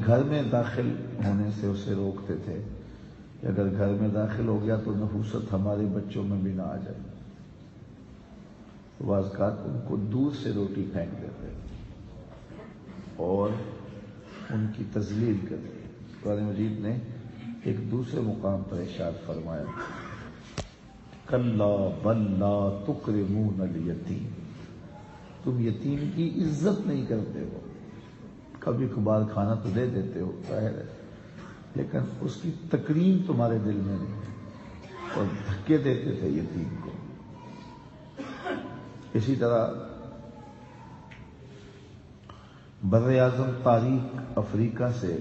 گھر میں داخل ہونے سے اسے روکتے تھے کہ اگر گھر میں داخل ہو گیا تو نحوست ہمارے بچوں میں بھی نہ آ جائے. بعض اوقات ان کو دور سے روٹی پھینک دیتے اور ان کی تذلیل کرتے. قرآن مجید نے ایک دوسرے مقام پر ارشاد فرمایا کلا بل لا تکرمون الیتیم، تم یتیم کی عزت نہیں کرتے ہو. کبھی کبھار کھانا تو دے دیتے ہو ظاہر ہے، لیکن اس کی تکریم تمہارے دل میں نہیں، اور دھکے دیتے تھے یتیم کو. اسی طرح بر اعظم تاریخ افریقہ سے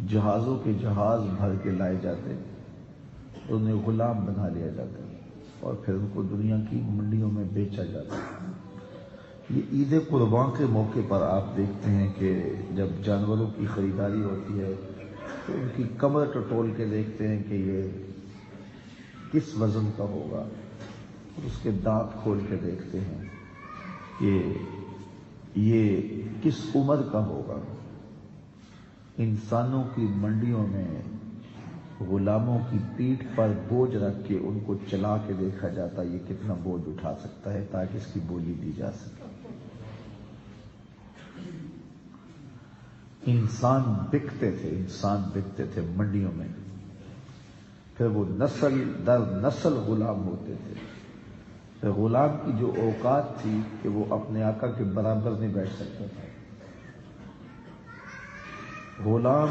جہازوں کے جہاز بھر کے لائے جاتے، انہیں غلام بنا لیا جاتا اور پھر ان کو دنیا کی منڈیوں میں بیچا جاتا. یہ عید قربان کے موقع پر آپ دیکھتے ہیں کہ جب جانوروں کی خریداری ہوتی ہے تو ان کی کمر ٹٹول کے دیکھتے ہیں کہ یہ کس وزن کا ہوگا، اور اس کے دانت کھول کے دیکھتے ہیں کہ یہ کس عمر کا ہوگا. انسانوں کی منڈیوں میں غلاموں کی پیٹھ پر بوجھ رکھ کے ان کو چلا کے دیکھا جاتا یہ کتنا بوجھ اٹھا سکتا ہے تاکہ اس کی بولی دی جا سکے. انسان بکتے تھے منڈیوں میں، پھر وہ نسل در نسل غلام ہوتے تھے. پھر غلام کی جو اوقات تھی کہ وہ اپنے آقا کے برابر نہیں بیٹھ سکتا تھا. غلام،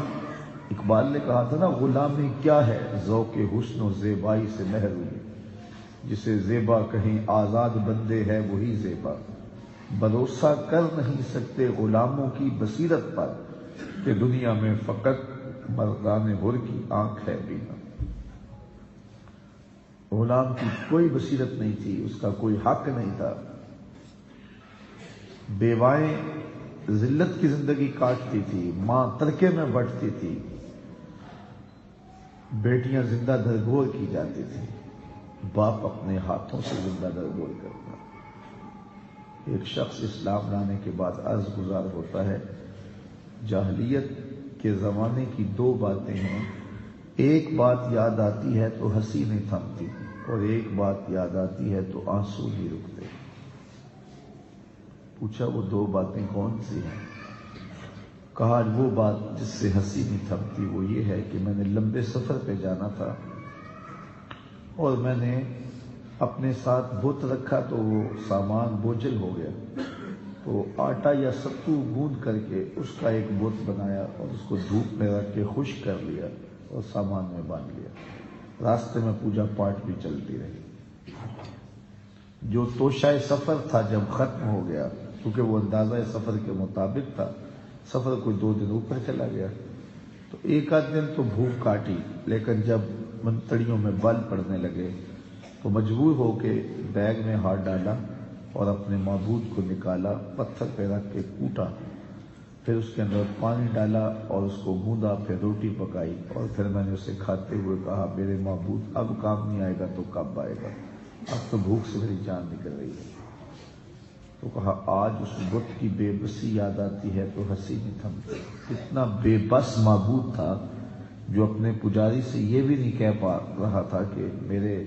اقبال نے کہا تھا نا، غلامی کیا ہے ذوق حسن و زیبائی سے محروم، جسے زیبا کہیں آزاد بندے ہے وہی زیبا. بھروسہ کر نہیں سکتے غلاموں کی بصیرت پر کہ دنیا میں فقط مردان حر کی آنکھ ہے بینا. غلام کی کوئی بصیرت نہیں تھی، اس کا کوئی حق نہیں تھا. بیوائیں ذلت کی زندگی کاٹتی تھی، ماں ترکے میں بٹتی تھی، بیٹیاں زندہ درگور کی جاتی تھی، باپ اپنے ہاتھوں سے زندہ درگور کرتا. ایک شخص اسلام لانے کے بعد عرض گزار ہوتا ہے جاہلیت کے زمانے کی دو باتیں ہیں، ایک بات یاد آتی ہے تو ہنسی نہیں تھمتی، اور ایک بات یاد آتی ہے تو آنسو نہیں رکتے. پوچھا وہ دو باتیں کون سی ہیں؟ کہا وہ بات جس سے ہنسی نہیں تھمتی وہ یہ ہے کہ میں نے لمبے سفر پہ جانا تھا اور میں نے اپنے ساتھ بت رکھا تو وہ سامان بوجھل ہو گیا، تو آٹا یا ستو گوندھ کر کے اس کا ایک بت بنایا اور اس کو دھوپ میں رکھ کے خشک کر لیا اور سامان میں باندھ لیا. راستے میں پوجا پاٹ بھی چلتی رہی. جو توشہ سفر تھا جب ختم ہو گیا، کیونکہ وہ اندازہ سفر کے مطابق تھا، سفر کوئی 2 دن اوپر چلا گیا، تو ایک آدھ دن تو بھوک کاٹی، لیکن جب منتڑیوں میں بل پڑنے لگے تو مجبور ہو کے بیگ میں ہاتھ ڈالا اور اپنے معبود کو نکالا، پتھر پہ رکھ کے کوٹا، پھر اس کے اندر پانی ڈالا اور اس کو گوندا، پھر روٹی پکائی، اور پھر میں نے اسے کھاتے ہوئے کہا میرے معبود اب کام نہیں آئے گا تو کب آئے گا، اب تو بھوک سے میری جان نکل رہی ہے. تو کہا آج اس بت کی بے بسی یاد آتی ہے تو ہنسی نہیں تھمتی. اتنا بے بس معبود تھا جو اپنے پجاری سے یہ بھی نہیں کہہ پا رہا تھا کہ میرے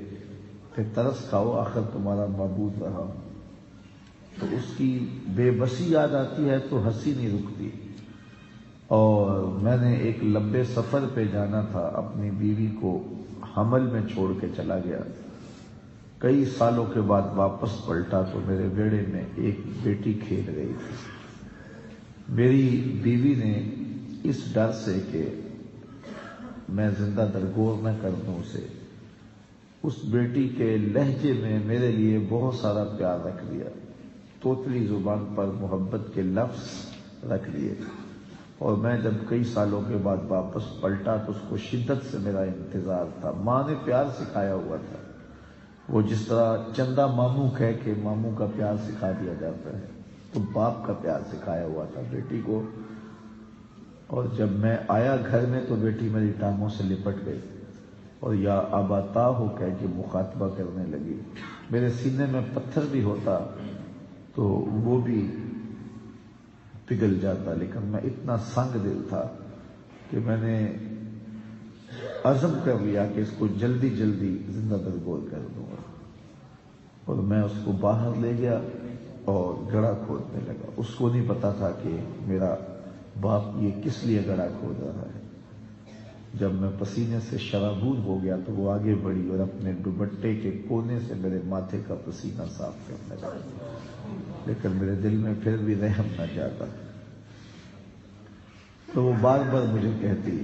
پہ ترس کھاؤ، آخر تمہارا معبود رہا. تو اس کی بے بسی یاد آتی ہے تو ہنسی نہیں رکتی. اور میں نے ایک لمبے سفر پہ جانا تھا، اپنی بیوی کو حمل میں چھوڑ کے چلا گیا. کئی سالوں کے بعد واپس پلٹا تو میرے بیڑے میں ایک بیٹی کھیل رہی تھی. میری بیوی نے اس ڈر سے کہ میں زندہ درگور نہ کر دوں اسے، اس بیٹی کے لہجے میں میرے لیے بہت سارا پیار رکھ دیا، توتلی زبان پر محبت کے لفظ رکھ دیے. اور میں جب کئی سالوں کے بعد واپس پلٹا تو اس کو شدت سے میرا انتظار تھا. ماں نے پیار سکھایا ہوا تھا، وہ جس طرح چندہ ماموں کہہ کے ماموں کا پیار سکھا دیا جاتا ہے، تو باپ کا پیار سکھایا ہوا تھا بیٹی کو. اور جب میں آیا گھر میں تو بیٹی میری ٹانگوں سے لپٹ گئی اور یا آباتا ہو کہہ کے مخاطبہ کرنے لگی. میرے سینے میں پتھر بھی ہوتا تو وہ بھی پگھل جاتا، لیکن میں اتنا سنگ دل تھا کہ میں نے عزم کر لیا کہ اس کو جلدی جلدی زندہ درگور کر دوں گا، اور میں اس کو باہر لے گیا اور گڑھا کھودنے لگا۔ اس کو نہیں پتا تھا کہ میرا باپ یہ کس لیے گڑھا کھود رہا ہے۔ جب میں پسینے سے شرابور ہو گیا تو وہ آگے بڑھی اور اپنے دوپٹے کے کونے سے میرے ماتھے کا پسینہ صاف کرنے لگا، لیکن میرے دل میں پھر بھی رحم نہ جاتا۔ تو وہ بار بار مجھے کہتی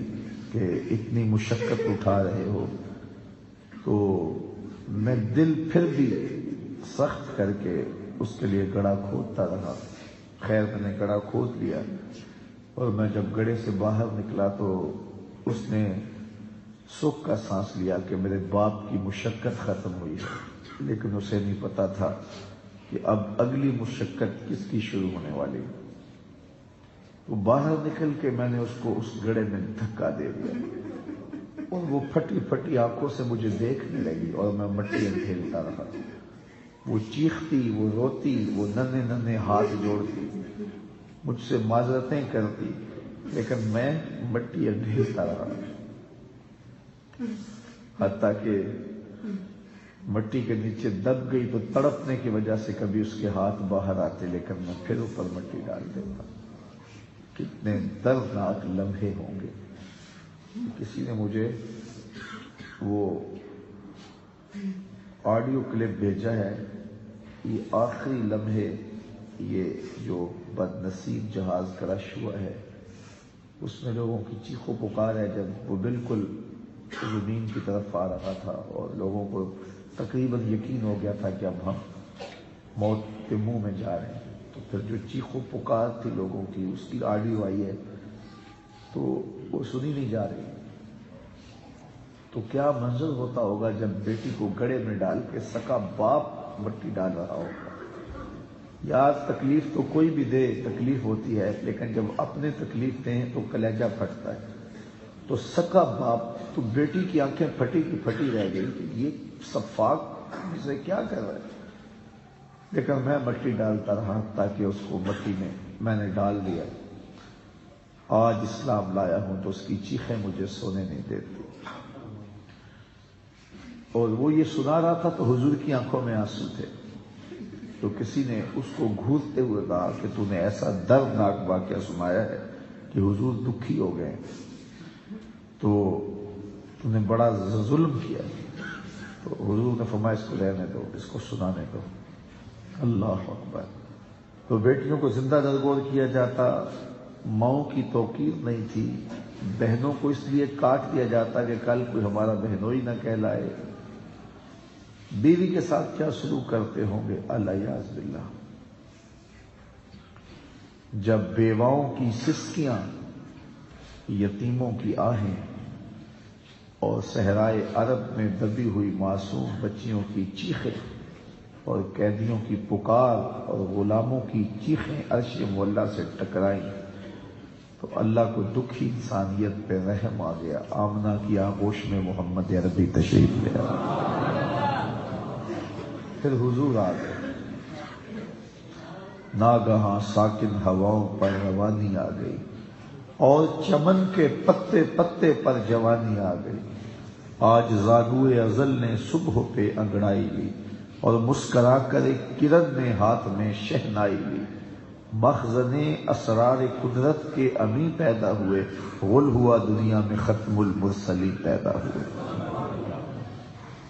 کہ اتنی مشقت اٹھا رہے ہو، تو میں دل پھر بھی سخت کر کے اس کے لیے گڑھا کھودتا رہا۔ خیر میں نے گڑھا کھود لیا، اور میں جب گڑھے سے باہر نکلا تو اس نے سکھ کا سانس لیا کہ میرے باپ کی مشقت ختم ہوئی ہے، لیکن اسے نہیں پتا تھا کہ اب اگلی مشقت کس کی شروع ہونے والی۔ تو باہر نکل کے میں نے اس کو اس گڑھے میں دھکا دے دیا، اور وہ پھٹی پھٹی آنکھوں سے مجھے دیکھنے لگی، اور میں مٹی انڈھیلتا رہا۔ وہ چیختی، وہ روتی، وہ ننھے ننھے ہاتھ جوڑتی، مجھ سے معذرتیں کرتی، لیکن میں مٹی انڈھیلتا رہا، حتیٰ کہ مٹی کے نیچے دب گئی تو تڑپنے کی وجہ سے کبھی اس کے ہاتھ باہر آتے، لیکن میں پھر اوپر مٹی ڈال دیتا۔ کتنے دردناک لمحے ہوں گے۔ کسی نے مجھے وہ آڈیو کلپ بھیجا ہے، یہ آخری لمحے، یہ جو بد نصیب جہاز کرش ہوا ہے، اس میں لوگوں کی چیخ و پکار ہے جب وہ بالکل زمین کی طرف آ رہا تھا، اور لوگوں کو تقریباً یقین ہو گیا تھا کہ اب ہم موت کے منہ میں جا رہے ہیں۔ تو پھر جو چیخ و پکار تھی لوگوں کی، اس کی آڈیو آئی ہے تو وہ سنی نہیں جا رہی۔ تو کیا منظر ہوتا ہوگا جب بیٹی کو گڑھے میں ڈال کے سکا باپ مٹی ڈال رہا ہوگا۔ یار تکلیف تو کوئی بھی دے تکلیف ہوتی ہے، لیکن جب اپنے تکلیف دیں تو کلیجہ پھٹتا ہے۔ تو سکا باپ، تو بیٹی کی آنکھیں پھٹی کی پھٹی رہ گئی کہ یہ سفاک اسے کیا کر رہا ہے، لیکن میں مٹی ڈالتا رہا تاکہ اس کو مٹی میں نے ڈال دیا۔ آج اسلام لایا ہوں تو اس کی چیخیں مجھے سونے نہیں دیتی۔ اور وہ یہ سنا رہا تھا تو حضور کی آنکھوں میں آنسو تھے، تو کسی نے اس کو گھورتے ہوئے کہا کہ تو نے ایسا دردناک واقعہ سنایا ہے کہ حضور دکھی ہو گئے، تو تو نے بڑا ظلم کیا۔ تو حضور نے فرمایا اس کو رہنے دو، اس کو سنانے دو۔ اللہ اکبر۔ تو بیٹیوں کو زندہ درگور کیا جاتا، ماؤں کی توقیر نہیں تھی، بہنوں کو اس لیے کاٹ دیا جاتا کہ کل کوئی ہمارا بہنوئی نہ کہلائے۔ بیوی کے ساتھ کیا سلوک کرتے ہوں گے، الیاذ باللہ۔ جب بیواؤں کی سسکیاں، یتیموں کی آہیں، اور صحرائے عرب میں دبی ہوئی معصوم بچیوں کی چیخیں، اور قیدیوں کی پکار، اور غلاموں کی چیخیں عرش مولا سے ٹکرائیں، تو اللہ کو دکھی انسانیت پہ رحم آ گیا۔ آمنہ کی آغوش میں محمد عربی تشریف لے آیا۔ پھر حضور آ گئے، ناگہاں ساکن ہواؤں پر روانی آ گئی، اور چمن کے پتے پتے پر جوانی آ گئی۔ آج زانوئے ازل نے صبح پہ انگڑائی لی، اور مسکرا کر ایک کرن نے ہاتھ میں شہنائی لی۔ مخزن اسرار قدرت کے امی پیدا ہوئے، غل ہوا دنیا میں ختم المرسلین پیدا ہوئے۔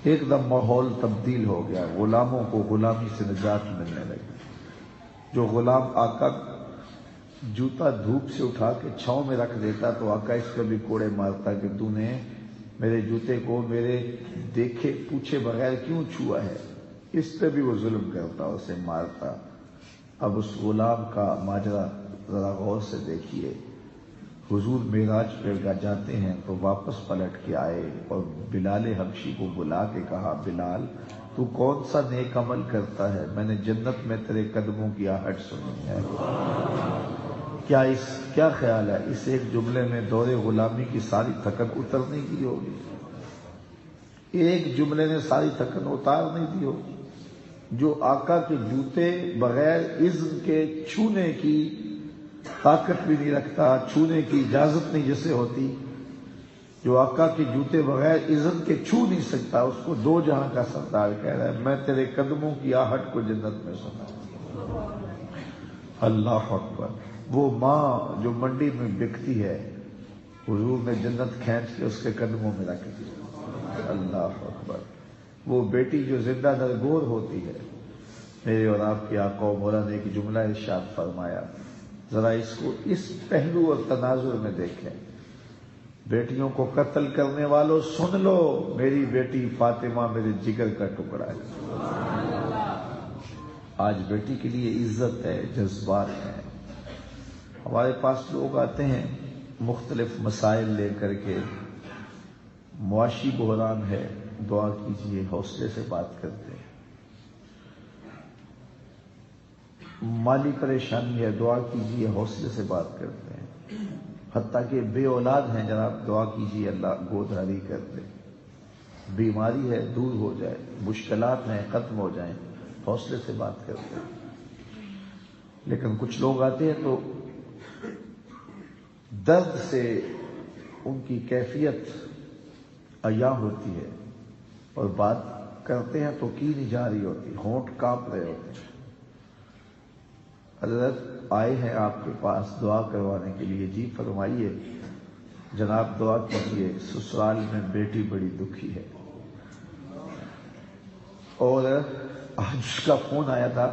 ایک دم ماحول تبدیل ہو گیا، غلاموں کو غلامی سے نجات ملنے لگی۔ جو غلام آقا جوتا دھوپ سے اٹھا کے چھاؤں میں رکھ دیتا تو آقا اس پہ بھی کوڑے مارتا کہ تو نے میرے جوتے کو میرے دیکھے پوچھے بغیر کیوں چھوا ہے، اس پہ بھی وہ ظلم کرتا، اسے مارتا۔ اب اس غلام کا ماجرا ذرا غور سے دیکھیے۔ حضور معراج پہ جاتے ہیں تو واپس پلٹ کے آئے اور بلال حبشی کو بلا کے کہا، بلال تو کون سا نیک عمل کرتا ہے، میں نے جنت میں تیرے قدموں کی آہٹ سنی ہے۔ کیا خیال ہے اس ایک جملے میں دور غلامی کی ساری تھکن اتر نہیں دی ہوگی؟ ایک جملے نے ساری تھکن اتار نہیں دی ہوگی؟ جو آقا کے جوتے بغیر اذن کے چھونے کی طاقت بھی نہیں رکھتا، چھونے کی اجازت نہیں جسے ہوتی، جو آقا کے جوتے بغیر عزت کے چھو نہیں سکتا، اس کو دو جہاں کا سردار کہہ رہا ہے میں تیرے قدموں کی آہٹ کو جنت میں سنا۔ اللہ اکبر۔ وہ ماں جو منڈی میں بکتی ہے، حضور نے جنت کھینچ کے اس کے قدموں میں رکھ دی۔ اللہ اکبر۔ وہ بیٹی جو زندہ درگور ہوتی ہے، میرے اور آپ کے آقا و مولا نے ایک جملہ ارشاد فرمایا، ذرا اس کو اس پہلو اور تناظر میں دیکھیں۔ بیٹیوں کو قتل کرنے والوں سن لو، میری بیٹی فاطمہ میرے جگر کا ٹکڑا ہے۔ آج بیٹی کے لیے عزت ہے، جذبات ہیں۔ ہمارے پاس لوگ آتے ہیں مختلف مسائل لے کر کے، معاشی بحران ہے، دعا کیجیے، حوصلے سے بات کرتے ہیں۔ مالی پریشانی ہے، دعا کیجیے، حوصلے سے بات کرتے ہیں۔ حتیٰ کہ بے اولاد ہیں جناب، دعا کیجیے اللہ گودہاری کر دے۔ بیماری ہے، دور ہو جائے، مشکلات ہیں، ختم ہو جائیں، حوصلے سے بات کرتے ہیں۔ لیکن کچھ لوگ آتے ہیں تو درد سے ان کی کیفیت عیاں ہوتی ہے، اور بات کرتے ہیں تو کی نہیں جا رہی ہوتی، ہونٹ کانپ رہے ہوتے ہیں۔ حضرت آئے ہیں آپ کے پاس دعا کروانے کے لیے، جی فرمائیے جناب، دعا کیجیے، سسرال میں بیٹی بڑی دکھی ہے۔ اور آج اس کا فون آیا تھا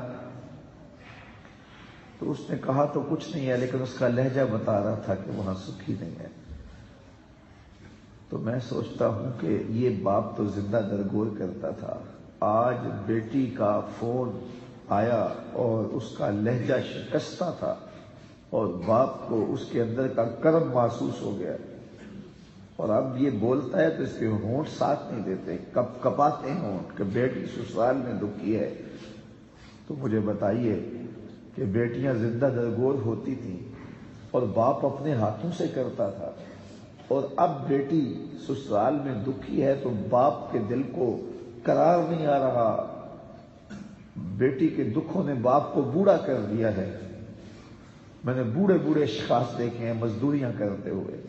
تو اس نے کہا تو کچھ نہیں ہے، لیکن اس کا لہجہ بتا رہا تھا کہ وہاں سکھی نہیں ہے۔ تو میں سوچتا ہوں کہ یہ باپ تو زندہ درگور کرتا تھا، آج بیٹی کا فون آیا اور اس کا لہجہ شکستہ تھا، اور باپ کو اس کے اندر کا کرم محسوس ہو گیا، اور اب یہ بولتا ہے تو اس کے ہونٹ ساتھ نہیں دیتے، کپ کپاتے ہیں ہونٹ کہ بیٹی سسرال میں دکھی ہے۔ تو مجھے بتائیے کہ بیٹیاں زندہ درگور ہوتی تھیں اور باپ اپنے ہاتھوں سے کرتا تھا، اور اب بیٹی سسرال میں دکھی ہے تو باپ کے دل کو قرار نہیں آ رہا۔ بیٹی کے دکھوں نے باپ کو بوڑھا کر دیا ہے۔ میں نے بوڑھے بوڑھے اشخاص دیکھے ہیں مزدوریاں کرتے ہوئے۔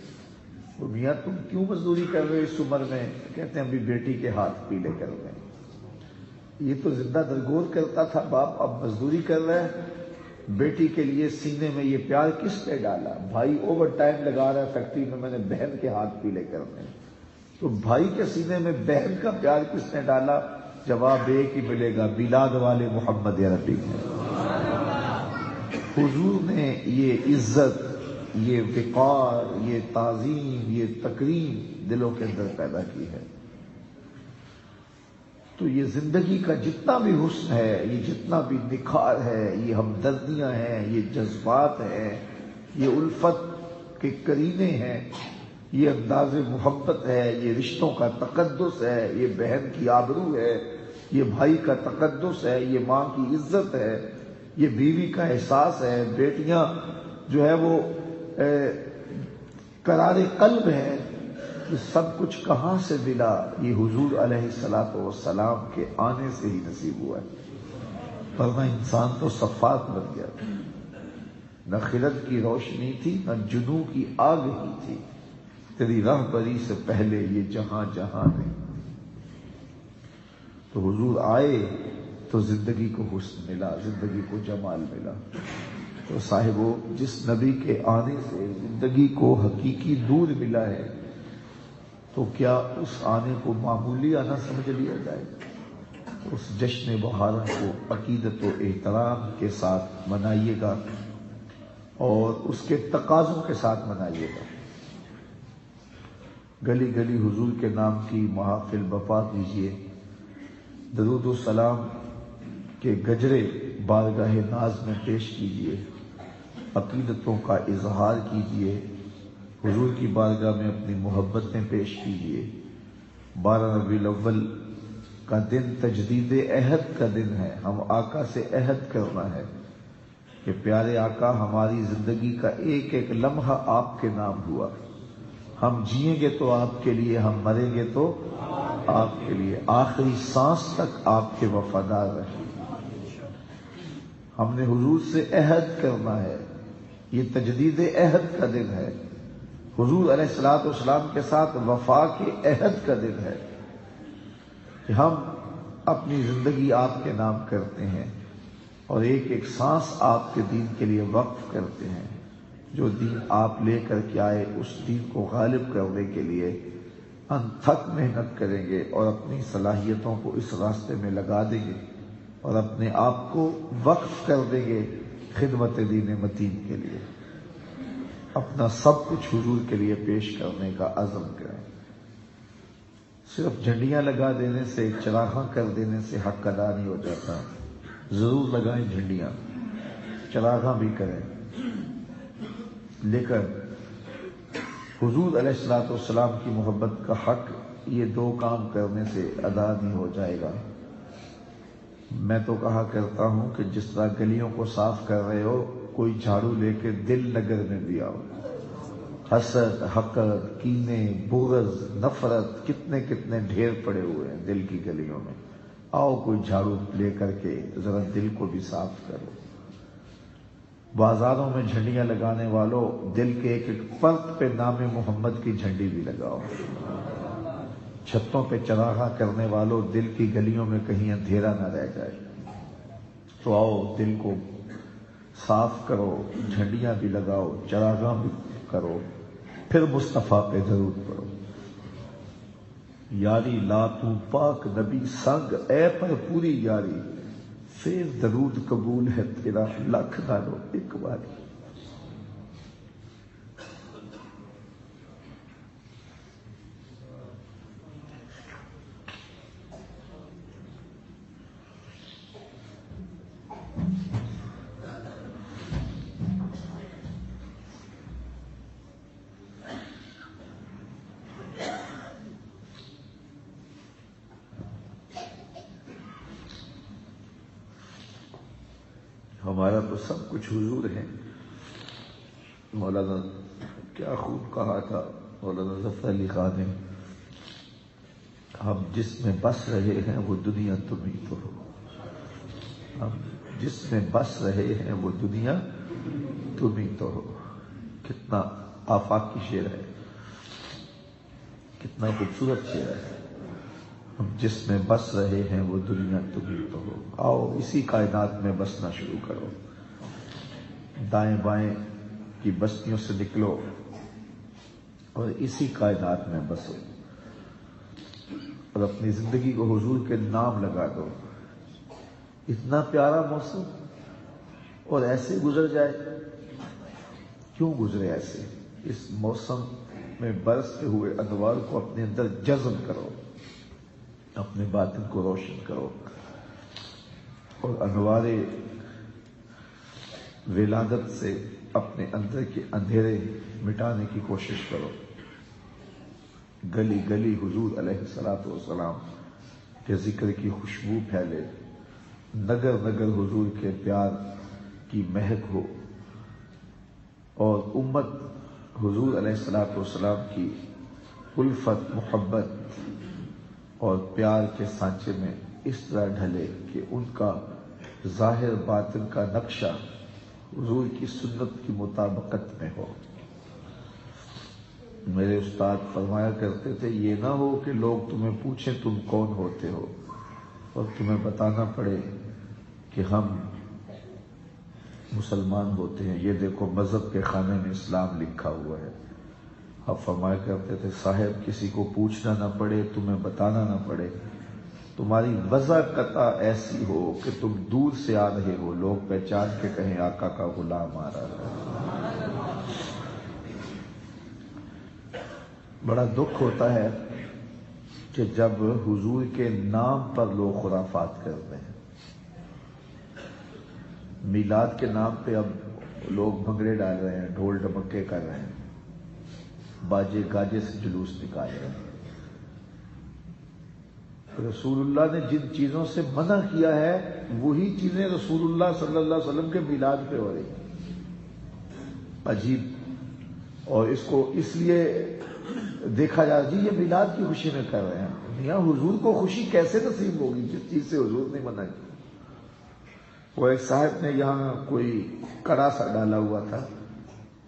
تو میاں تم کیوں مزدوری کر رہے ہو اس عمر میں؟ کہتے ہیں ابھی بیٹی کے ہاتھ پیلے کر رہے ہیں۔ یہ تو زندہ درگور کرتا تھا باپ، اب مزدوری کر رہا ہے۔ بیٹی کے لیے سینے میں یہ پیار کس نے ڈالا؟ بھائی اوور ٹائم لگا رہا ہے فیکٹری میں نے بہن کے ہاتھ پیلے کرنے، تو بھائی کے سینے میں بہن کا پیار کس نے ڈالا؟ جواب ایک ہی ملے گا، میلاد والے محمد عربی نے۔ حضور نے یہ عزت، یہ وقار، یہ تعظیم، یہ تکریم دلوں کے اندر پیدا کی ہے۔ تو یہ زندگی کا جتنا بھی حسن ہے، یہ جتنا بھی نکھار ہے، یہ ہمدردیاں ہیں، یہ جذبات ہیں، یہ الفت کے کرینے ہیں، یہ انداز محبت ہے، یہ رشتوں کا تقدس ہے، یہ بہن کی آبرو ہے، یہ بھائی کا تقدس ہے، یہ ماں کی عزت ہے، یہ بیوی کا احساس ہے، بیٹیاں جو ہے وہ قرار قلب ہے۔ یہ سب کچھ کہاں سے ملا؟ یہ حضور علیہ الصلوۃ والسلام کے آنے سے ہی نصیب ہوا ہے، ورنہ انسان تو صفات بن گیا، نہ خرد کی روشنی تھی، نہ جنوں کی آگ ہی تھی، تیری رہبری سے پہلے یہ جہاں جہاں نہیں۔ تو حضور آئے تو زندگی کو حسن ملا، زندگی کو جمال ملا۔ تو صاحبو، جس نبی کے آنے سے زندگی کو حقیقی نور ملا ہے، تو کیا اس آنے کو معمولی آنا سمجھ لیا جائے؟ اس جشن بہارا کو عقیدت و احترام کے ساتھ منائیے گا، اور اس کے تقاضوں کے ساتھ منائیے گا۔ گلی گلی حضور کے نام کی محافل بپا کیجیے، درود و سلام کے گجرے بارگاہ ناز میں پیش کیجیے، عقیدتوں کا اظہار کیجیے، حضور کی بارگاہ میں اپنی محبتیں پیش کیجیے۔ 12 ربیع الاول کا دن تجدید عہد کا دن ہے، ہم آقا سے عہد کرنا ہے کہ پیارے آقا، ہماری زندگی کا ایک ایک لمحہ آپ کے نام ہوا، ہم جئیں گے تو آپ کے لیے، ہم مریں گے تو آپ کے لیے، آخری سانس تک آپ کے وفادار رہیں۔ ہم نے حضور سے عہد کرنا ہے یہ تجدید عہد کا دن ہے، حضور علیہ الصلوۃ والسلام کے ساتھ وفا کے عہد کا دن ہے کہ ہم اپنی زندگی آپ کے نام کرتے ہیں اور ایک ایک سانس آپ کے دین کے لیے وقف کرتے ہیں۔ جو دین آپ لے کر کے آئے اس دین کو غالب کرنے کے لیے انتھک محنت کریں گے اور اپنی صلاحیتوں کو اس راستے میں لگا دیں گے اور اپنے آپ کو وقف کر دیں گے خدمت دین متین کے لیے، اپنا سب کچھ حضور کے لیے پیش کرنے کا عزم کریں۔ صرف جھنڈیاں لگا دینے سے، چراغاں کر دینے سے حق ادا نہیں ہو جاتا، ضرور لگائیں جھنڈیاں، چراغاں بھی کریں، لیکن حضور علیہ الصلوۃ والسلام کی محبت کا حق یہ دو کام کرنے سے ادا نہیں ہو جائے گا۔ میں تو کہا کرتا ہوں کہ جس طرح گلیوں کو صاف کر رہے ہو، کوئی جھاڑو لے کے دل نگر میں بھی آؤ۔ حسد، حقد، کینے، بغض، نفرت کتنے کتنے ڈھیر پڑے ہوئے ہیں دل کی گلیوں میں، آؤ کوئی جھاڑو لے کر کے ذرا دل کو بھی صاف کرو۔ بازاروں میں جھنڈیاں لگانے والوں، دل کے ایک ایک پرت پہ نام محمد کی جھنڈی بھی لگاؤ۔ چھتوں پہ چراغاں کرنے والوں، دل کی گلیوں میں کہیں اندھیرا نہ رہ جائے، تو آؤ دل کو صاف کرو، جھنڈیاں بھی لگاؤ، چراغاں بھی کرو، پھر مصطفیٰ پہ درود پڑھو۔ یاری لا تو پاک نبی سنگ، اے پر پوری یاری، پھر درود قبول ہے تیرا لکھ نالو ایک باری۔ ہمارا تو سب کچھ حضور ہے۔ مولانا کیا خوب کہا تھا مولانا ظفر علی خان نے، ہم جس میں بس رہے ہیں وہ دنیا تم ہی تو ہو۔ ہم جس میں بس رہے ہیں وہ دنیا تم ہی تو ہو۔ کتنا آفاقی شعر ہے، کتنا خوبصورت شعر ہے۔ ہم جس میں بس رہے ہیں وہ دنیا تم ہی تو ہو۔ آؤ اسی کائنات میں بسنا شروع کرو، دائیں بائیں کی بستیوں سے نکلو اور اسی کائنات میں بسو اور اپنی زندگی کو حضور کے نام لگا دو۔ اتنا پیارا موسم اور ایسے گزر جائے، کیوں گزرے ایسے؟ اس موسم میں برستے ہوئے انوار کو اپنے اندر جذب کرو، اپنے باطن کو روشن کرو اور انوار ولادت سے اپنے اندر کے اندھیرے مٹانے کی کوشش کرو۔ گلی گلی حضور علیہ الصلوۃ والسلام کے ذکر کی خوشبو پھیلے، نگر نگر حضور کے پیار کی مہک ہو اور امت حضور علیہ الصلوۃ والسلام کی الفت، محبت اور پیار کے سانچے میں اس طرح ڈھلے کہ ان کا ظاہر باطن کا نقشہ حضور کی سنت کی مطابقت میں ہو۔ میرے استاد فرمایا کرتے تھے، یہ نہ ہو کہ لوگ تمہیں پوچھیں تم کون ہوتے ہو اور تمہیں بتانا پڑے کہ ہم مسلمان ہوتے ہیں، یہ دیکھو مذہب کے خانے میں اسلام لکھا ہوا ہے۔ اب فرمایا کرتے تھے، صاحب کسی کو پوچھنا نہ پڑے، تمہیں بتانا نہ پڑے، تمہاری وضع قطع ایسی ہو کہ تم دور سے آ رہے ہو، لوگ پہچان کے کہیں آقا کا غلام آ رہا ہے۔ بڑا دکھ ہوتا ہے کہ جب حضور کے نام پر لوگ خرافات کرتے ہیں۔ میلاد کے نام پہ اب لوگ بھنگڑے ڈال رہے ہیں، ڈھول ڈمکے کر رہے ہیں، باجے گاجے سے جلوس نکال رہے ہیں۔ رسول اللہ نے جن چیزوں سے منع کیا ہے وہی چیزیں رسول اللہ صلی اللہ علیہ وسلم کے میلاد پہ ہو رہی ہیں۔ عجیب، اور اس کو اس لیے دیکھا جا رہا جی یہ میلاد کی خوشی میں کر رہے ہیں۔ یہاں حضور کو خوشی کیسے نصیب ہوگی جس چیز سے حضور نے منع کی؟ وہ ایک صاحب نے یہاں کوئی کڑا سا ڈالا ہوا تھا،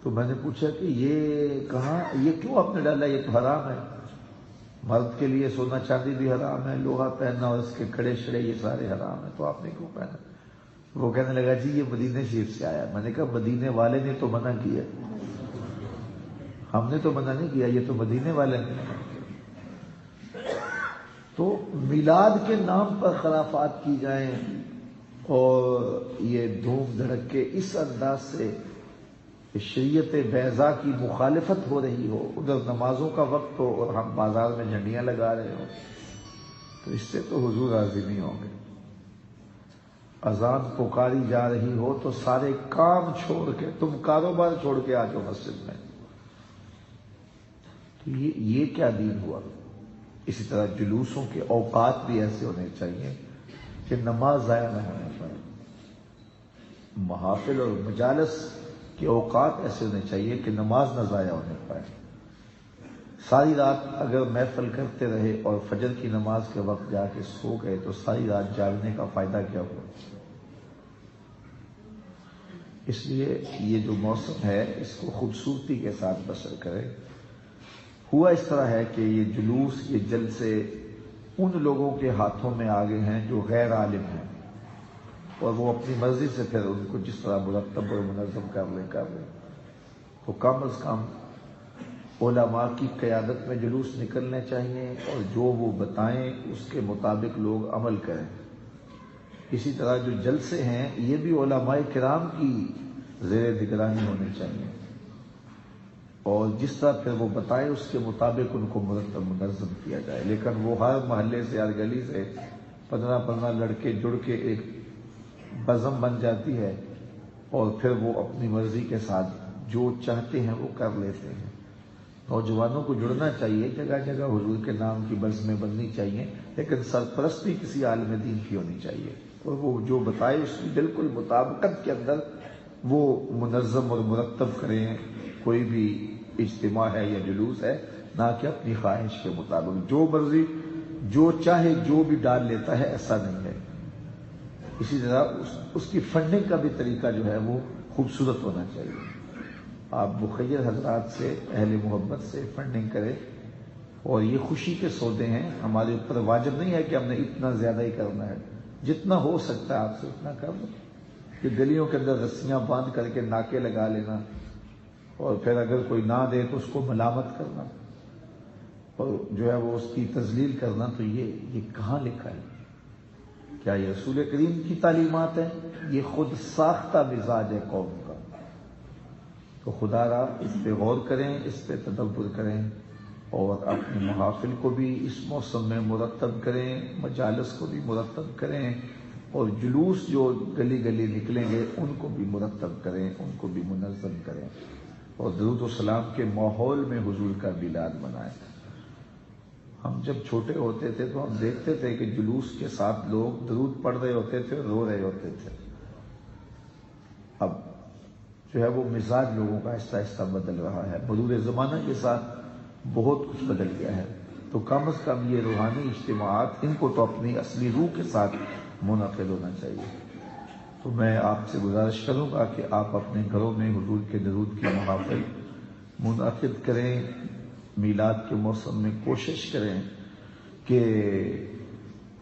تو میں نے پوچھا کہ یہ کہاں، یہ کیوں آپ نے ڈالا، یہ تو حرام ہے، مرد کے لیے سونا چاندی بھی حرام ہے، لوہا پہننا اور اس کے کڑے شڑے یہ سارے حرام ہیں، تو آپ نے کیوں پہنا؟ وہ کہنے لگا جی یہ مدینے شریف سے آیا۔ میں نے کہا مدینے والے نے تو منع کیا، ہم نے تو منع نہیں کیا، یہ تو مدینے والے نے منع کیا۔ تو میلاد کے نام پر خرافات کی جائیں اور یہ دھوم دھڑک کے اس انداز سے شریعت بیضاء کی مخالفت ہو رہی ہو، ادھر نمازوں کا وقت ہو اور ہم بازار میں جھنڈیاں لگا رہے ہوں، تو اس سے تو حضور راضی نہیں ہوں گے۔ اذان پکاری جا رہی ہو تو سارے کام چھوڑ کے، تم کاروبار چھوڑ کے آ جاؤ مسجد میں، تو یہ کیا دین ہوا؟ اسی طرح جلوسوں کے اوقات بھی ایسے ہونے چاہیے کہ نماز ضائع نہ ہونے پائے، محافل اور مجالس کے اوقات ایسے ہونے چاہیے کہ نماز نہ ضائع ہونے پائے۔ ساری رات اگر محفل کرتے رہے اور فجر کی نماز کے وقت جا کے سو گئے تو ساری رات جاگنے کا فائدہ کیا ہوا؟ اس لیے یہ جو موسم ہے اس کو خوبصورتی کے ساتھ بسر کرے۔ ہوا اس طرح ہے کہ یہ جلوس، یہ جلسے ان لوگوں کے ہاتھوں میں آگے ہیں جو غیر عالم ہیں، اور وہ اپنی مرضی سے پھر ان کو جس طرح مرتب اور منظم کر لیں۔ تو کم از کم علماء کی قیادت میں جلوس نکلنے چاہیے اور جو وہ بتائیں اس کے مطابق لوگ عمل کریں۔ اسی طرح جو جلسے ہیں یہ بھی علماء کرام کی زیر نگرانی ہونے چاہیے، اور جس طرح پھر وہ بتائیں اس کے مطابق ان کو مرتب منظم کیا جائے۔ لیکن وہ ہر محلے سے، ہر گلی سے 15 لڑکے جڑ کے ایک بزم بن جاتی ہے، اور پھر وہ اپنی مرضی کے ساتھ جو چاہتے ہیں وہ کر لیتے ہیں۔ نوجوانوں کو جڑنا چاہیے، جگہ جگہ حضور کے نام کی بزمیں بننی چاہیے، لیکن سرپرستی کسی عالم دین کی ہونی چاہیے، اور وہ جو بتائے اس کی بالکل مطابقت کے اندر وہ منظم اور مرتب کریں۔ کوئی بھی اجتماع ہے یا جلوس ہے، نہ کہ اپنی خواہش کے مطابق جو مرضی جو چاہے جو بھی ڈال لیتا ہے، ایسا نہیں ہے۔ اسی طرح اس کی فنڈنگ کا بھی طریقہ جو ہے وہ خوبصورت ہونا چاہیے۔ آپ مخیر حضرات سے، اہل محبت سے فنڈنگ کریں، اور یہ خوشی کے سودے ہیں، ہمارے اوپر واجب نہیں ہے کہ ہم نے اتنا زیادہ ہی کرنا ہے، جتنا ہو سکتا ہے آپ سے اتنا کر لو۔ کہ گلیوں کے اندر رسیاں باندھ کر کے ناکے لگا لینا، اور پھر اگر کوئی نہ دے تو اس کو ملامت کرنا اور جو ہے وہ اس کی تذلیل کرنا، تو یہ کہاں لکھا ہے؟ کیا یہ رسول کریم کی تعلیمات ہے؟ یہ خود ساختہ مزاج ہے قوم کا۔ تو خدا را اس پہ غور کریں، اس پہ تدبر کریں، اور اپنے محافل کو بھی اس موسم میں مرتب کریں، مجالس کو بھی مرتب کریں، اور جلوس جو گلی گلی نکلیں گے ان کو بھی مرتب کریں، ان کو بھی منظم کریں، اور درود و سلام کے ماحول میں حضور کا میلاد منائیں۔ ہم جب چھوٹے ہوتے تھے تو ہم دیکھتے تھے کہ جلوس کے ساتھ لوگ درود پڑھ رہے ہوتے تھے اور رو رہے ہوتے تھے۔ اب جو ہے وہ مزاج لوگوں کا آہستہ آہستہ بدل رہا ہے، مرور زمانہ کے ساتھ بہت کچھ بدل گیا ہے۔ تو کم از کم یہ روحانی اجتماعات، ان کو تو اپنی اصلی روح کے ساتھ منعقد ہونا چاہیے۔ تو میں آپ سے گزارش کروں گا کہ آپ اپنے گھروں میں حضور کے درود کی محافل منعقد کریں۔ میلاد کے موسم میں کوشش کریں کہ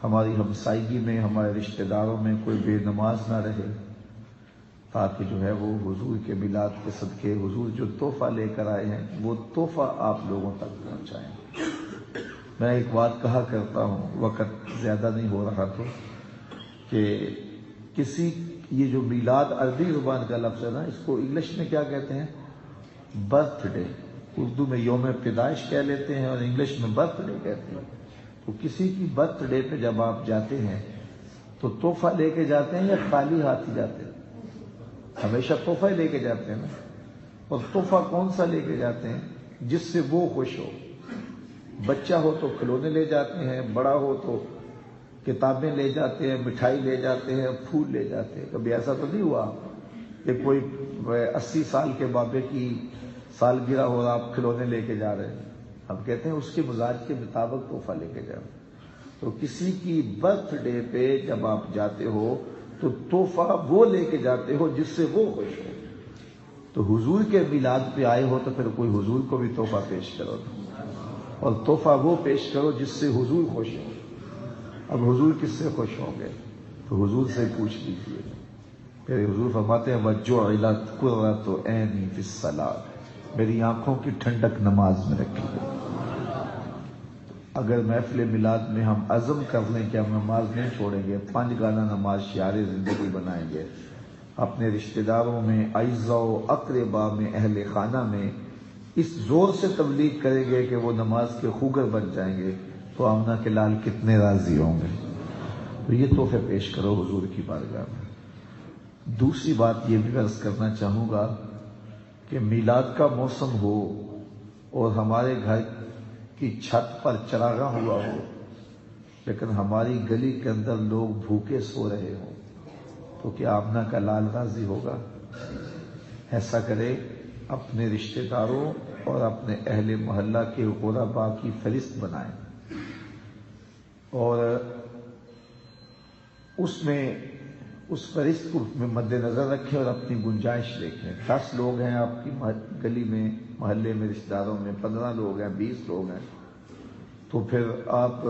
ہماری ہمسائیگی میں، ہمارے رشتہ داروں میں کوئی بے نماز نہ رہے، تاکہ جو ہے وہ حضور کے میلاد کے صدقے حضور جو تحفہ لے کر آئے ہیں وہ تحفہ آپ لوگوں تک پہنچائیں۔ میں ایک بات کہا کرتا ہوں، وقت زیادہ نہیں ہو رہا تو، کہ یہ جو میلاد عربی زبان کا لفظ ہے نا، اس کو انگلش میں کیا کہتے ہیں؟ Birth day. اردو میں یوم پیدائش کہہ لیتے ہیں اور انگلش میں برتھ ڈے کہتے ہیں۔ تو کسی کی برتھ ڈے پہ جب آپ جاتے ہیں تو تحفہ لے کے جاتے ہیں یا خالی ہاتھ ہی جاتے ہیں؟ ہمیشہ تحفہ لے کے جاتے ہیں نا، اور تحفہ کون سا لے کے جاتے ہیں؟ جس سے وہ خوش ہو۔ بچہ ہو تو کھلونے لے جاتے ہیں، بڑا ہو تو کتابیں لے جاتے ہیں، مٹھائی لے جاتے ہیں، پھول لے جاتے ہیں۔ کبھی ایسا تو نہیں ہوا کہ کوئی 80 سال کے بابے کی سالگرہ ہو رہا آپ کھلونے لے کے جا رہے ہیں؟ ہم کہتے ہیں اس کے مزاج کے مطابق تحفہ لے کے جاؤ۔ تو کسی کی برتھ ڈے پہ جب آپ جاتے ہو تو تحفہ وہ لے کے جاتے ہو جس سے وہ خوش ہو۔ تو حضور کے میلاد پہ آئے ہو تو پھر کوئی حضور کو بھی تحفہ پیش کرو، اور تحفہ وہ پیش کرو جس سے حضور خوش ہو۔ اب حضور کس سے خوش ہوں گے؟ تو حضور سے پوچھ لیجیے۔ پھر حضور فرماتے ہیں وَجُعِلَتْ قُرَّةُ عَيْنِي فِي الصَّلَاةِ، میری آنکھوں کی ٹھنڈک نماز میں رکھی گئی۔ اگر محفل میلاد میں ہم عزم کر لیں کہ ہم نماز نہیں چھوڑیں گے، 5 گانا نماز شعار زندگی بنائیں گے، اپنے رشتہ داروں میں، اعزاء و اقربا میں، اہل خانہ میں اس زور سے تبلیغ کریں گے کہ وہ نماز کے خوگر بن جائیں گے، تو آمنہ کے لال کتنے راضی ہوں گے۔ تو یہ تحفے پیش کرو حضور کی بارگاہ میں۔ دوسری بات یہ بھی عرض کرنا چاہوں گا کہ میلاد کا موسم ہو اور ہمارے گھر کی چھت پر چراغاں ہوا ہو، لیکن ہماری گلی کے اندر لوگ بھوکے سو رہے ہوں، تو کیا آمنہ کا لال راضی ہوگا؟ ایسا کرے، اپنے رشتہ داروں اور اپنے اہل محلہ کے غرباء کی فہرست بنائیں، اور اس فہرست کو مد نظر رکھیں اور اپنی گنجائش دیکھیں۔ 10 لوگ ہیں آپ کی گلی میں، محلے میں، رشتہ داروں میں، 15 لوگ ہیں، 20 لوگ ہیں، تو پھر آپ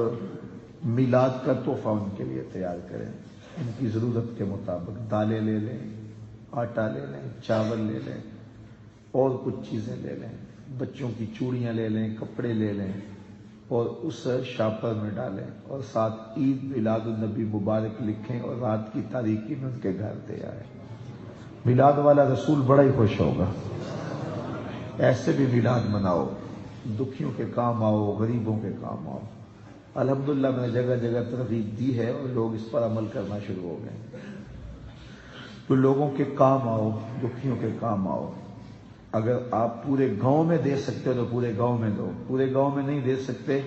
میلاد کا تحفہ ان کے لیے تیار کریں، ان کی ضرورت کے مطابق۔ دالیں لے لیں، آٹا لے لیں، چاول لے لیں، اور کچھ چیزیں لے لیں، بچوں کی چوڑیاں لے لیں، کپڑے لے لیں، اور اس شاپر میں ڈالیں، اور ساتھ عید میلاد النبی مبارک لکھیں، اور رات کی تاریکی میں ان کے گھر دے آئیں۔ میلاد والا رسول بڑا ہی خوش ہوگا۔ ایسے بھی میلاد مناؤ، دکھیوں کے کام آؤ، غریبوں کے کام آؤ۔ الحمدللہ میں نے جگہ جگہ ترغیب دی ہے اور لوگ اس پر عمل کرنا شروع ہو گئے۔ تو لوگوں کے کام آؤ، دکھیوں کے کام آؤ۔ اگر آپ پورے گاؤں میں دے سکتے ہو تو پورے گاؤں میں دو، پورے گاؤں میں نہیں دے سکتے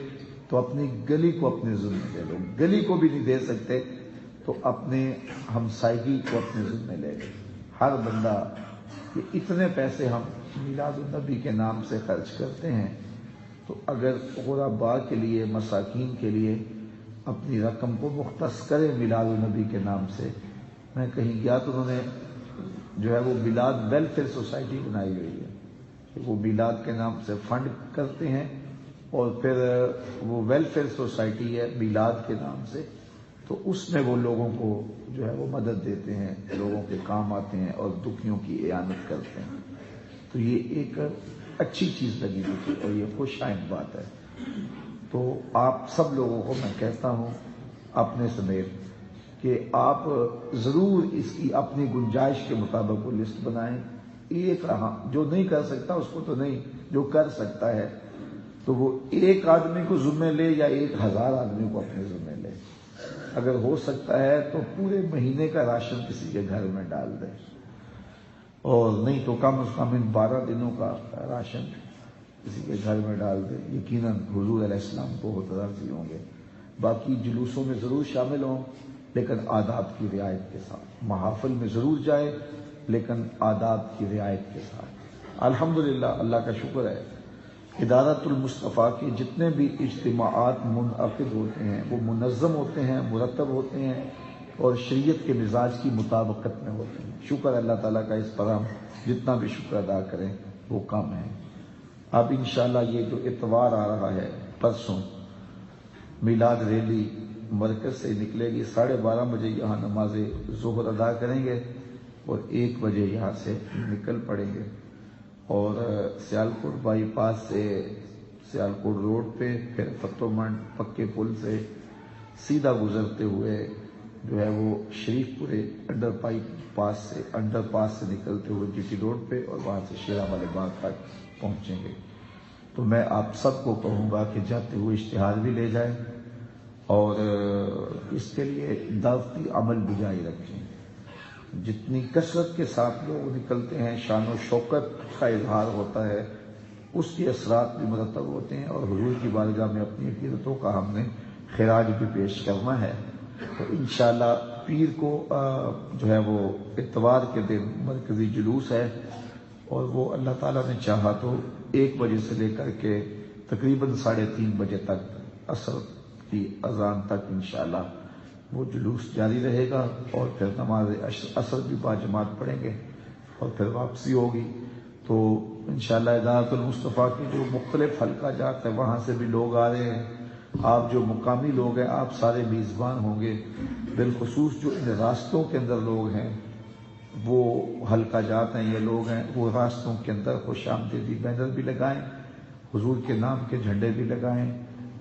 تو اپنی گلی کو اپنے ذمہ دے لو، گلی کو بھی نہیں دے سکتے تو اپنے ہمسائیگی کو اپنے ذمہ لے لو۔ ہر بندہ کہ اتنے پیسے ہم میلاد النبی کے نام سے خرچ کرتے ہیں، تو اگر غرباء کے لیے، مساکین کے لیے اپنی رقم کو مختص کرے میلاد النبی کے نام سے۔ میں کہیں گیا تو انہوں نے جو ہے وہ میلاد ویلفیئر سوسائٹی بنائی ہوئی ہے، کہ وہ میلاد کے نام سے فنڈ کرتے ہیں، اور پھر وہ ویلفیئر سوسائٹی ہے میلاد کے نام سے، تو اس میں وہ لوگوں کو جو ہے وہ مدد دیتے ہیں، لوگوں کے کام آتے ہیں اور دکھیوں کی اعانت کرتے ہیں۔ تو یہ ایک اچھی چیز لگی مجھے اور یہ خوش آئند بات ہے۔ تو آپ سب لوگوں کو میں کہتا ہوں اپنے سمیت کہ آپ ضرور اس کی اپنی گنجائش کے مطابق وہ لسٹ بنائیں۔ ایک رہا جو نہیں کر سکتا اس کو تو نہیں، جو کر سکتا ہے تو وہ ایک آدمی کو ذمہ لے یا 1000 آدمی کو اپنے ذمہ لے۔ اگر ہو سکتا ہے تو پورے مہینے کا راشن کسی کے گھر میں ڈال دے، اور نہیں تو کم از کم ان 12 دنوں کا راشن کسی کے گھر میں ڈال دے۔ یقیناً حضور علیہ السلام بہت راضی ہوں گے۔ باقی جلوسوں میں ضرور شامل ہوں، لیکن آداب کی رعایت کے ساتھ۔ محافل میں ضرور جائے، لیکن آداب کی رعایت کے ساتھ۔ الحمدللہ اللہ کا شکر ہے، ادارۃ المصطفیٰ کے جتنے بھی اجتماعات منعقد ہوتے ہیں وہ منظم ہوتے ہیں، مرتب ہوتے ہیں، اور شریعت کے مزاج کی مطابقت میں ہوتے ہیں۔ شکر اللہ تعالیٰ کا، اس پر ہم جتنا بھی شکر ادا کریں وہ کم ہے۔ اب انشاءاللہ یہ جو اتوار آ رہا ہے، پرسوں میلاد ریلی مرکز سے نکلے گی، 12:30 بجے یہاں نماز ظہر ادا کریں گے اور 1 بجے یہاں سے نکل پڑیں گے، اور سیالکوٹ بائی پاس سے سیالکوٹ روڈ پہ، پھر فتح منڈ پکے پل سے سیدھا گزرتے ہوئے جو ہے وہ شریف پورے انڈر پاس سے نکلتے ہوئے جی ٹی روڈ پہ، اور وہاں سے شیرا والے باغ تک پہنچیں گے۔ تو میں آپ سب کو کہوں گا کہ جاتے ہوئے اشتہار بھی لے جائیں، اور اس کے لیے دعوتی عمل بھی جاری رکھیں۔ جتنی کثرت کے ساتھ لوگ نکلتے ہیں، شان و شوکت کا اظہار ہوتا ہے، اس کے اثرات بھی مرتب ہوتے ہیں، اور حضور کی بارگاہ میں اپنی عقیدتوں کا ہم نے خراج بھی پیش کرنا ہے۔ تو انشاءاللہ پیر کو جو ہے وہ اتوار کے دن مرکزی جلوس ہے، اور وہ اللہ تعالیٰ نے چاہا تو 1 بجے سے لے کر کے تقریباً 3:30 بجے تک، عصر کی اذان تک انشاءاللہ وہ جلوس جاری رہے گا، اور پھر نماز عصر بھی باجماعت پڑھیں گے، اور پھر واپسی ہوگی. تو انشاءاللہ ادارۃ المصطفیٰ کے جو مختلف حلقہ جات ہیں وہاں سے بھی لوگ آ رہے ہیں. آپ جو مقامی لوگ ہیں آپ سارے میزبان ہوں گے. بالخصوص جو ان راستوں کے اندر لوگ ہیں وہ حلقہ جات ہیں، یہ لوگ ہیں، وہ راستوں کے اندر خوش آمدیدی بینر بھی لگائیں، حضور کے نام کے جھنڈے بھی لگائیں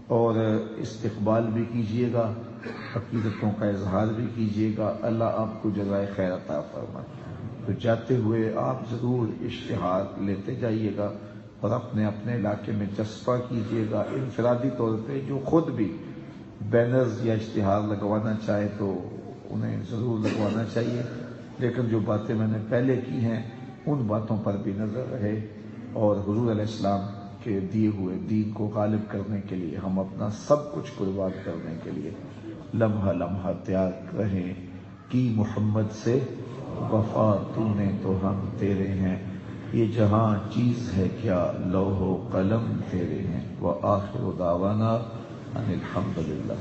اور استقبال بھی کیجیے گا، عقیدتوں کا اظہار بھی کیجیے گا. اللہ آپ کو جزائے خیر عطا فرمائے. تو جاتے ہوئے آپ ضرور اشتہار لیتے جائیے گا اور اپنے اپنے علاقے میں چسپاں کیجیے گا. انفرادی طور پہ جو خود بھی بینرز یا اشتہار لگوانا چاہے تو انہیں ضرور لگوانا چاہیے، لیکن جو باتیں میں نے پہلے کی ہیں ان باتوں پر بھی نظر رہے اور حضور علیہ السلام کے دیے ہوئے دین کو غالب کرنے کے لیے ہم اپنا سب کچھ قربان کرنے کے لیے لمحہ لمحہ تیار رہیں. کی محمد سے وفا تو نے تو ہم تیرے ہیں، یہ جہاں چیز ہے کیا لوح و قلم تیرے ہیں. وآخر دعوانا ان الحمد للہ.